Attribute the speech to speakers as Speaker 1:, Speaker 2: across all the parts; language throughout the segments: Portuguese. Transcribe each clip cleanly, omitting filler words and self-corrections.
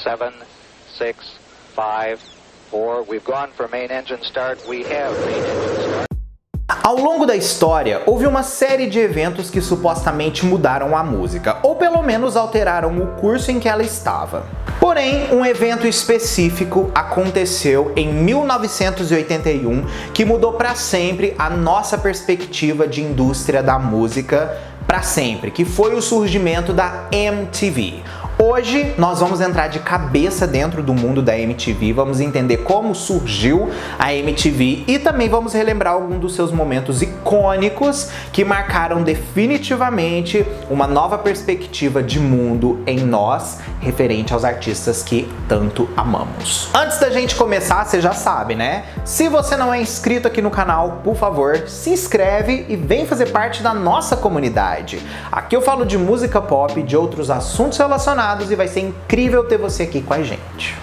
Speaker 1: 7, 6, 5, 4. We've gone for main engine start. We have main engine start.
Speaker 2: Ao longo da história, houve uma série de eventos que supostamente mudaram a música, ou pelo menos alteraram o curso em que ela estava. Porém, um evento específico aconteceu em 1981 que mudou para sempre a nossa perspectiva de indústria da música para sempre, que foi o surgimento da MTV. Hoje nós vamos entrar de cabeça dentro do mundo da MTV, vamos entender como surgiu a MTV e também vamos relembrar alguns dos seus momentos icônicos que marcaram definitivamente uma nova perspectiva de mundo em nós, referente aos artistas que tanto amamos. Antes da gente começar, você já sabe, né? Se você não é inscrito aqui no canal, por favor, se inscreve e vem fazer parte da nossa comunidade. Aqui eu falo de música pop, de outros assuntos relacionados e vai ser incrível ter você aqui com a gente.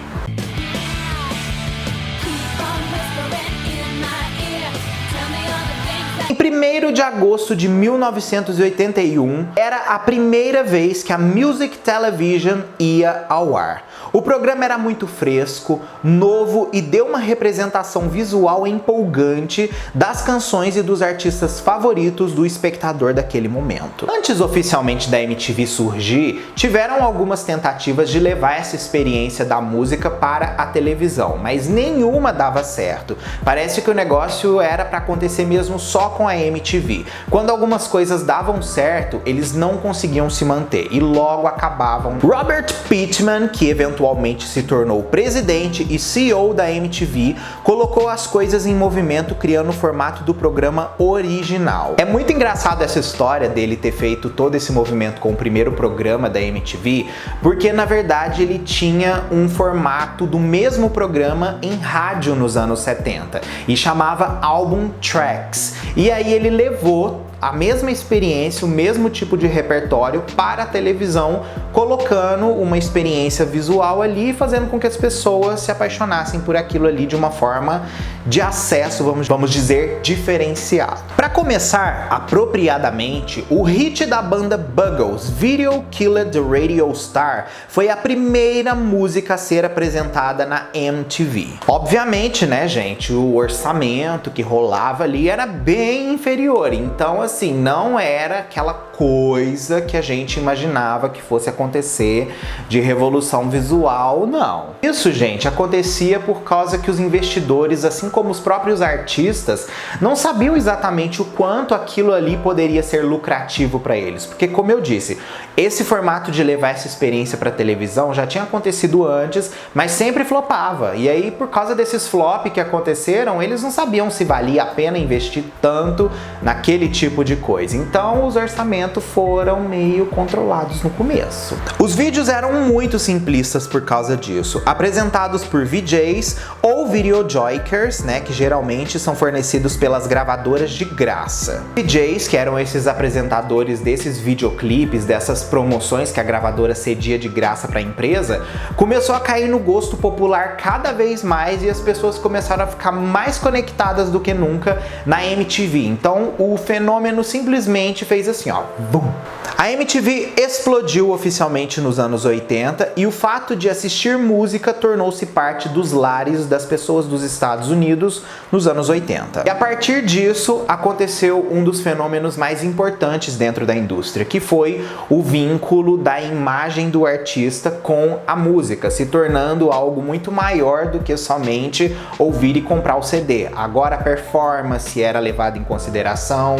Speaker 2: Em 1º de agosto de 1981, era a primeira vez que a Music Television ia ao ar. O programa era muito fresco, novo e deu uma representação visual empolgante das canções e dos artistas favoritos do espectador daquele momento. Antes oficialmente da MTV surgir, tiveram algumas tentativas de levar essa experiência da música para a televisão, mas nenhuma dava certo. Parece que o negócio era para acontecer mesmo só com a MTV. Quando algumas coisas davam certo, eles não conseguiam se manter e logo acabavam. Robert Pittman, que eventualmente se tornou presidente e CEO da MTV, colocou as coisas em movimento criando o formato do programa original. É muito engraçado essa história dele ter feito todo esse movimento com o primeiro programa da MTV, porque na verdade ele tinha um formato do mesmo programa em rádio nos anos 70 e chamava Album Tracks. E aí ele levou a mesma experiência, o mesmo tipo de repertório para a televisão, colocando uma experiência visual ali e fazendo com que as pessoas se apaixonassem por aquilo ali de uma forma de acesso, vamos dizer, diferenciado. Para começar, apropriadamente, o hit da banda Buggles, Video Killed the Radio Star, foi a primeira música a ser apresentada na MTV. Obviamente, né, gente, o orçamento que rolava ali era bem inferior, então assim, não era aquela coisa que a gente imaginava que fosse acontecer de revolução visual, não. Isso, gente, acontecia por causa que os investidores, assim como os próprios artistas, não sabiam exatamente o quanto aquilo ali poderia ser lucrativo para eles. Porque, como eu disse, esse formato de levar essa experiência para televisão já tinha acontecido antes, mas sempre flopava. E aí, por causa desses flop que aconteceram, eles não sabiam se valia a pena investir tanto naquele tipo de coisa. Então, os orçamentos foram meio controlados no começo. Os vídeos eram muito simplistas por causa disso, apresentados por VJs ou videojockers, né, que geralmente são fornecidos pelas gravadoras de graça. VJs, que eram esses apresentadores desses videoclipes, dessas promoções que a gravadora cedia de graça para a empresa, começou a cair no gosto popular cada vez mais e as pessoas começaram a ficar mais conectadas do que nunca na MTV. Então, o fenômeno simplesmente fez assim, ó, bum! A MTV explodiu oficialmente nos anos 80 e o fato de assistir música tornou-se parte dos lares das pessoas dos Estados Unidos nos anos 80. E a partir disso aconteceu um dos fenômenos mais importantes dentro da indústria, que foi o vínculo da imagem do artista com a música, se tornando algo muito maior do que somente ouvir e comprar o CD. Agora a performance era levada em consideração,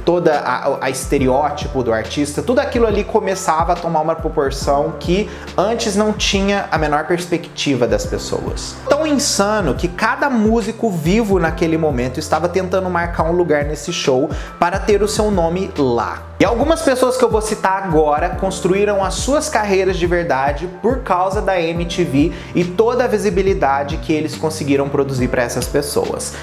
Speaker 2: toda a estereótipo do artista, tudo aquilo ali começava a tomar uma proporção que antes não tinha a menor perspectiva das pessoas. Tão insano que cada músico vivo naquele momento estava tentando marcar um lugar nesse show para ter o seu nome lá. E algumas pessoas que eu vou citar agora construíram as suas carreiras de verdade por causa da MTV e toda a visibilidade que eles conseguiram produzir para essas pessoas.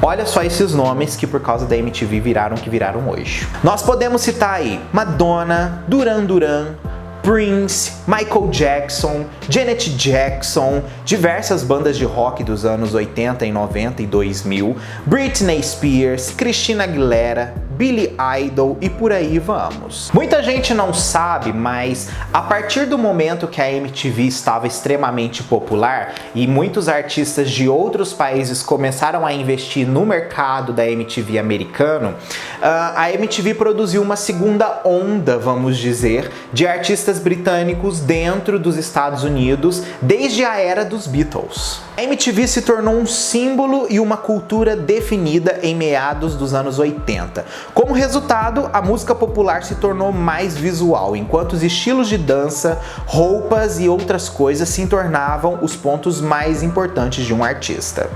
Speaker 2: Olha só esses nomes que por causa da MTV viraram o que viraram hoje. Nós podemos citar aí Madonna, Duran Duran, Prince, Michael Jackson, Janet Jackson, diversas bandas de rock dos anos 80 e 90 e 2000, Britney Spears, Christina Aguilera, Billy Idol e por aí vamos. Muita gente não sabe, mas a partir do momento que a MTV estava extremamente popular e muitos artistas de outros países começaram a investir no mercado da MTV americano, a MTV produziu uma segunda onda, vamos dizer, de artistas britânicos dentro dos Estados Unidos desde a era dos Beatles. A MTV se tornou um símbolo e uma cultura definida em meados dos anos 80. Como resultado, a música popular se tornou mais visual, enquanto os estilos de dança, roupas e outras coisas se tornavam os pontos mais importantes de um artista.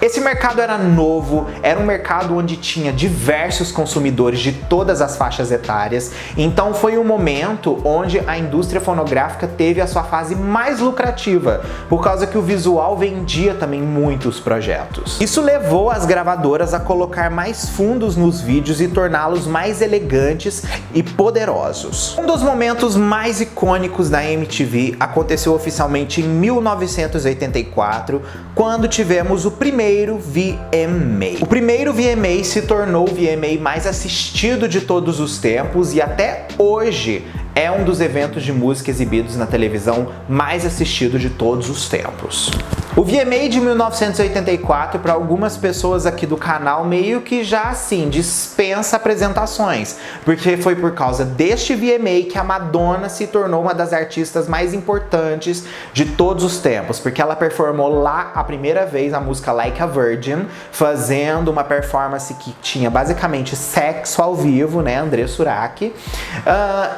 Speaker 2: Esse mercado era novo, era um mercado onde tinha diversos consumidores de todas as faixas etárias, então foi um momento onde a indústria fonográfica teve a sua fase mais lucrativa, por causa que o visual vendia também muitos projetos. Isso levou as gravadoras a colocar mais fundos nos vídeos e torná-los mais elegantes e poderosos. Um dos momentos mais icônicos da MTV aconteceu oficialmente em 1984, quando tivemos o primeiro VMA. O primeiro VMA se tornou o VMA mais assistido de todos os tempos e até hoje é um dos eventos de música exibidos na televisão mais assistido de todos os tempos. O VMA de 1984, para algumas pessoas aqui do canal, meio que já assim, dispensa apresentações, porque foi por causa deste VMA que a Madonna se tornou uma das artistas mais importantes de todos os tempos, porque ela performou lá a primeira vez a música Like a Virgin, fazendo uma performance que tinha basicamente sexo ao vivo, né, André Surak,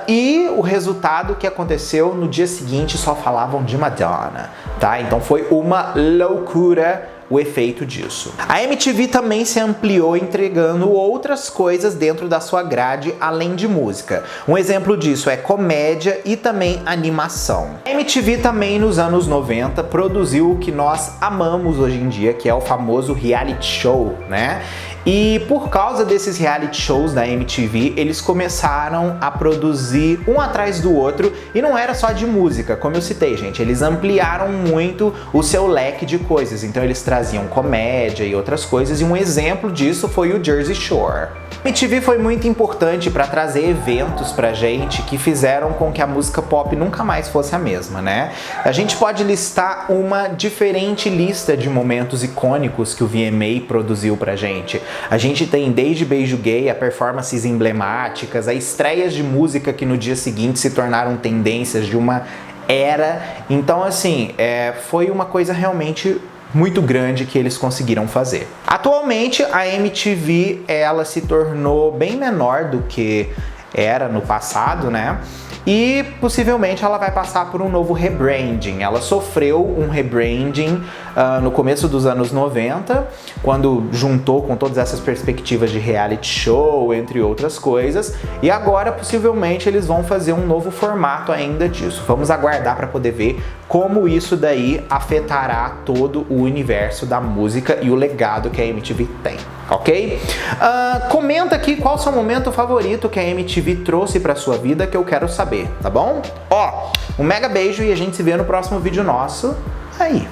Speaker 2: e o resultado que aconteceu no dia seguinte só falavam de Madonna, tá? Então foi uma loucura o efeito disso. A MTV também se ampliou entregando outras coisas dentro da sua grade além de música. Um exemplo disso é comédia e também animação. A MTV também nos anos 90 produziu o que nós amamos hoje em dia, que é o famoso reality show, né? E por causa desses reality shows da MTV, eles começaram a produzir um atrás do outro, e não era só de música, como eu citei, gente, eles ampliaram muito o seu leque de coisas, então eles traziam comédia e outras coisas, e um exemplo disso foi o Jersey Shore. A MTV foi muito importante para trazer eventos pra gente que fizeram com que a música pop nunca mais fosse a mesma, né? A gente pode listar uma diferente lista de momentos icônicos que o VMA produziu pra gente. A gente tem desde Beijo Gay, a performances emblemáticas, a estreias de música que no dia seguinte se tornaram tendências de uma era. Então, assim, foi uma coisa realmente muito grande que eles conseguiram fazer. Atualmente, a MTV, ela se tornou bem menor do que era no passado, né? E possivelmente ela vai passar por um novo rebranding. Ela sofreu um rebranding no começo dos anos 90, quando juntou com todas essas perspectivas de reality show, entre outras coisas, e agora possivelmente eles vão fazer um novo formato ainda disso. Vamos aguardar para poder ver como isso daí afetará todo o universo da música e o legado que a MTV tem, ok? Comenta aqui qual o seu momento favorito que a MTV trouxe para sua vida, que eu quero saber, tá bom? Ó, um mega beijo e a gente se vê no próximo vídeo nosso aí.